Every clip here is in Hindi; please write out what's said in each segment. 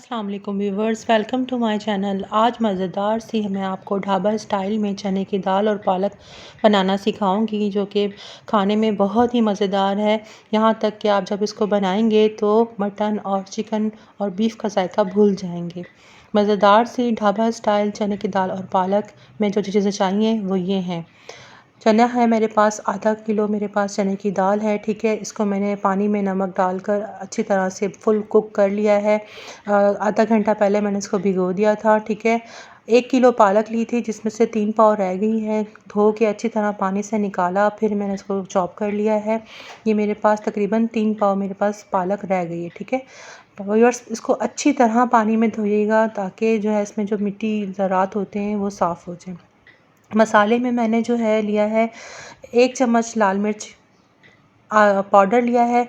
अस्सलाम वालेकुम viewers, welcome to my channel. आज मज़ेदार सी मैं आपको ढाबा स्टाइल में चने की दाल और पालक बनाना सिखाऊंगी, जो कि खाने में बहुत ही मज़ेदार है। यहाँ तक कि आप जब इसको बनाएंगे तो मटन और चिकन और बीफ का जायका भूल जाएंगे। मज़ेदार सी ढाबा स्टाइल चने की दाल और पालक में जो चीज़ें चाहिए वो ये हैं। चना है मेरे पास, आधा किलो मेरे पास चने की दाल है। ठीक है, इसको मैंने पानी में नमक डालकर अच्छी तरह से फुल कुक कर लिया है। आधा घंटा पहले मैंने इसको भिगो दिया था। ठीक है, 1 किलो पालक ली थी जिसमें से 3 पाव रह गई हैं। धो के अच्छी तरह पानी से निकाला, फिर मैंने इसको चॉप कर लिया है। ये मेरे पास तकरीबन 3 पाव मेरे पास पालक रह गई है। ठीक है व्यूअर्स, इसको अच्छी तरह पानी में धोइएगा ताकि जो है इसमें जो मिट्टी ज़रात होते हैं वो साफ़ हो जाए। मसाले में मैंने जो है लिया है 1 चम्मच लाल मिर्च पाउडर लिया है,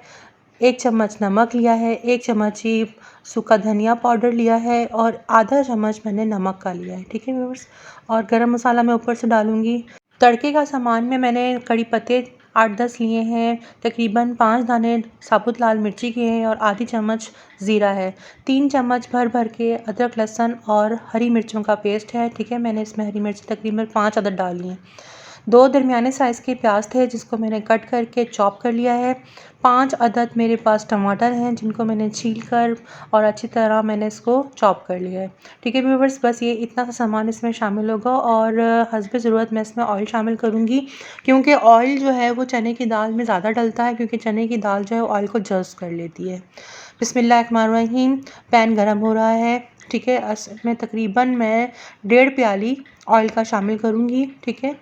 1 चम्मच नमक लिया है, 1 चम्मच ही सूखा धनिया पाउडर लिया है और आधा चम्मच मैंने नमक का लिया है। ठीक है व्यूअर्स, और गरम मसाला मैं ऊपर से डालूँगी। तड़के का सामान में मैंने कड़ी पत्ते 8-10 लिए हैं, तकरीबन 5 दाने साबुत लाल मिर्ची के हैं और आधी चम्मच ज़ीरा है। 3 चम्मच भर भर के अदरक लहसुन और हरी मिर्चों का पेस्ट है। ठीक है, मैंने इसमें हरी मिर्च तकरीबन 5 अदद डाल ली हैं। 2 दरमियाने साइज़ के प्याज थे जिसको मैंने कट करके चॉप कर लिया है। 5 अदद मेरे पास टमाटर हैं जिनको मैंने छील कर और अच्छी तरह मैंने इसको चॉप कर लिया है। ठीक है व्यूअर्स, बस ये इतना सा सामान इसमें शामिल होगा और हस्बे ज़रूरत मैं इसमें ऑयल शामिल करूँगी, क्योंकि ऑयल जो है वो चने की दाल में ज़्यादा डलता है, क्योंकि चने की दाल जो है ऑयल को जज़्ब कर लेती है। बिस्मिल्लाहिर्रहमानिर्रहीम। पैन गरम हो रहा है। ठीक है, इसमें तकरीबन मैं 1.5 प्याली ऑयल का शामिल करूँगी। ठीक है,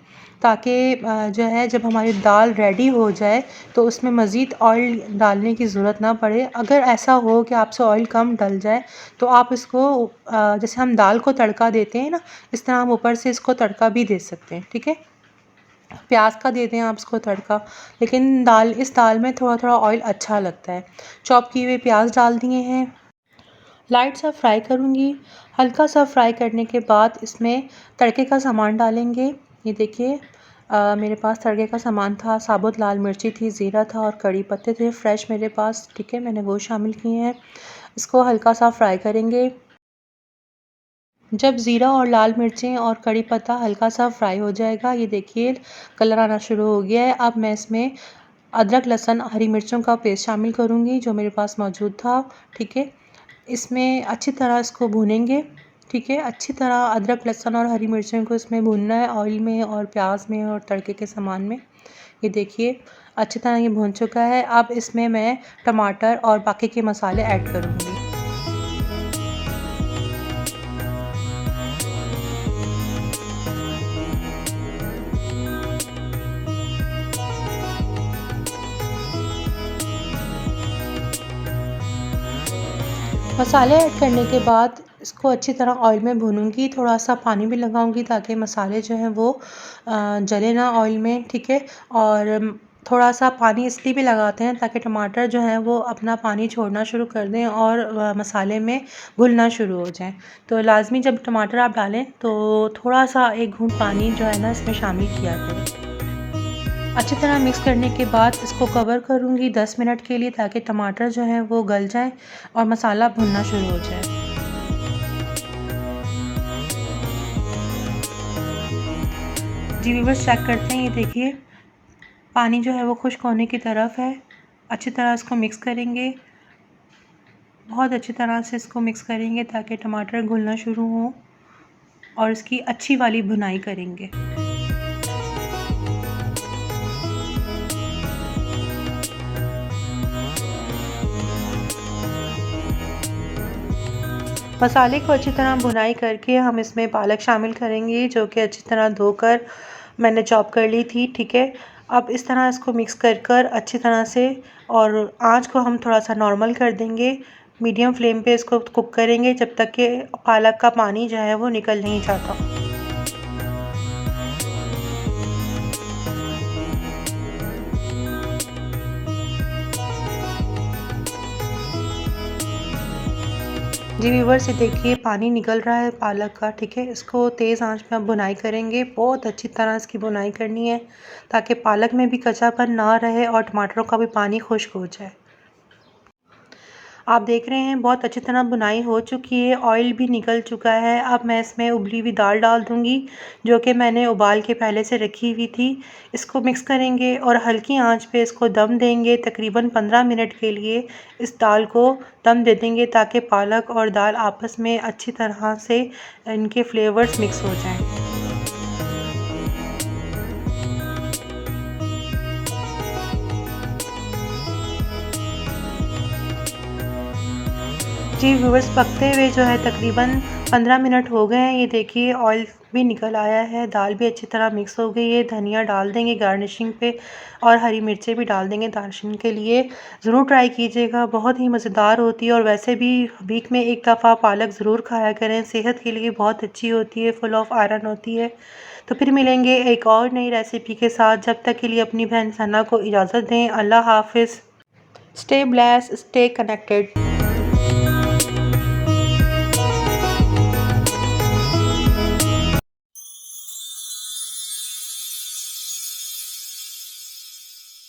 ताकि जो है जब हमारी दाल रेडी हो जाए तो उसमें मज़ीद ऑयल डालने की ज़रूरत ना पड़े। अगर ऐसा हो कि आपसे ऑयल कम डल जाए तो आप इसको जैसे हम दाल को तड़का देते हैं ना, इस तरह हम ऊपर से इसको तड़का भी दे सकते हैं। ठीक है, प्याज का दे दें आप इसको तड़का, लेकिन इस दाल में थोड़ा थोड़ा ऑयल अच्छा लगता है। चॉप किए हुए प्याज डाल दिए हैं, लाइट सा फ्राई करूँगी। हल्का सा फ्राई करने के बाद इसमें तड़के का सामान डालेंगे। ये देखिए, मेरे पास तड़के का सामान था, साबुत लाल मिर्ची थी, ज़ीरा था और कड़ी पत्ते थे फ्रेश मेरे पास। ठीक है, मैंने वो शामिल किए हैं। इसको हल्का सा फ्राई करेंगे। जब ज़ीरा और लाल मिर्चें और कड़ी पत्ता हल्का सा फ्राई हो जाएगा, ये देखिए कलर आना शुरू हो गया है। अब मैं इसमें अदरक लहसुन हरी मिर्चों का पेस्ट शामिल करूँगी जो मेरे पास मौजूद था। ठीक है, इसमें अच्छी तरह इसको भूनेंगे। ठीक है, अच्छी तरह अदरक लहसुन और हरी मिर्चों को इसमें भूनना है, ऑयल में और प्याज में और तड़के के सामान में। ये देखिए अच्छी तरह ये भून चुका है। अब इसमें मैं टमाटर और बाकी के मसाले ऐड करूँगी। मसाले ऐड करने के बाद इसको अच्छी तरह ऑयल में भूनूंगी, थोड़ा सा पानी भी लगाऊंगी ताकि मसाले जो हैं वो जले ना ऑयल में। ठीक है, और थोड़ा सा पानी इसलिए भी लगाते हैं ताकि टमाटर जो है वो अपना पानी छोड़ना शुरू कर दें और मसाले में घुलना शुरू हो जाएं। तो लाजमी जब टमाटर आप डालें तो थोड़ा सा 1 घूंट पानी जो है ना इसमें शामिल किया करें। अच्छी तरह मिक्स करने के बाद इसको कवर करूँगी 10 मिनट के लिए, ताकि टमाटर जो है वो गल जाए और मसाला भुनना शुरू हो जाए। जी व्यूअर्स, चेक करते हैं। ये देखिए पानी जो है वो खुश्क होने की तरफ है। अच्छी तरह इसको मिक्स करेंगे, बहुत अच्छी तरह से इसको मिक्स करेंगे ताकि टमाटर घुलना शुरू हो और इसकी अच्छी वाली भुनाई करेंगे। मसाले को अच्छी तरह भुनाई करके हम इसमें पालक शामिल करेंगे जो कि अच्छी तरह धोकर मैंने चॉप कर ली थी। ठीक है, अब इस तरह इसको मिक्स कर अच्छी तरह से, और आंच को हम थोड़ा सा नॉर्मल कर देंगे। मीडियम फ्लेम पे इसको कुक करेंगे जब तक कि पालक का पानी जो है वो निकल नहीं जाता। जी व्यूअर्स, ये देखिए पानी निकल रहा है पालक का। ठीक है, इसको तेज़ आंच पे हम भुनाई करेंगे, बहुत अच्छी तरह इसकी भुनाई करनी है ताकि पालक में भी कच्चापन ना रहे और टमाटरों का भी पानी खुश्क हो जाए। आप देख रहे हैं बहुत अच्छी तरह बुनाई हो चुकी है, ऑयल भी निकल चुका है। अब मैं इसमें उबली हुई दाल डाल दूँगी, जो कि मैंने उबाल के पहले से रखी हुई थी। इसको मिक्स करेंगे और हल्की आंच पे इसको दम देंगे। तकरीबन 15 मिनट के लिए इस दाल को दम दे देंगे, ताकि पालक और दाल आपस में अच्छी तरह से इनके फ्लेवर्स मिक्स हो जाएँ। जी व्यूअर्स, पकते हुए जो है तकरीबन 15 मिनट हो गए हैं। ये देखिए ऑयल भी निकल आया है, दाल भी अच्छी तरह मिक्स हो गई है। धनिया डाल देंगे गार्निशिंग पे और हरी मिर्चें भी डाल देंगे गार्निशिंग के लिए। ज़रूर ट्राई कीजिएगा, बहुत ही मज़ेदार होती है। और वैसे भी वीक में एक दफ़ा पालक ज़रूर खाया करें, सेहत के लिए बहुत अच्छी होती है, फुल ऑफ आयरन होती है। तो फिर मिलेंगे एक और नई रेसिपी के साथ। जब तक के लिए अपनी बहन सना को इजाज़त दें। अल्लाह हाफ़िज़। Stay blessed, stay connected.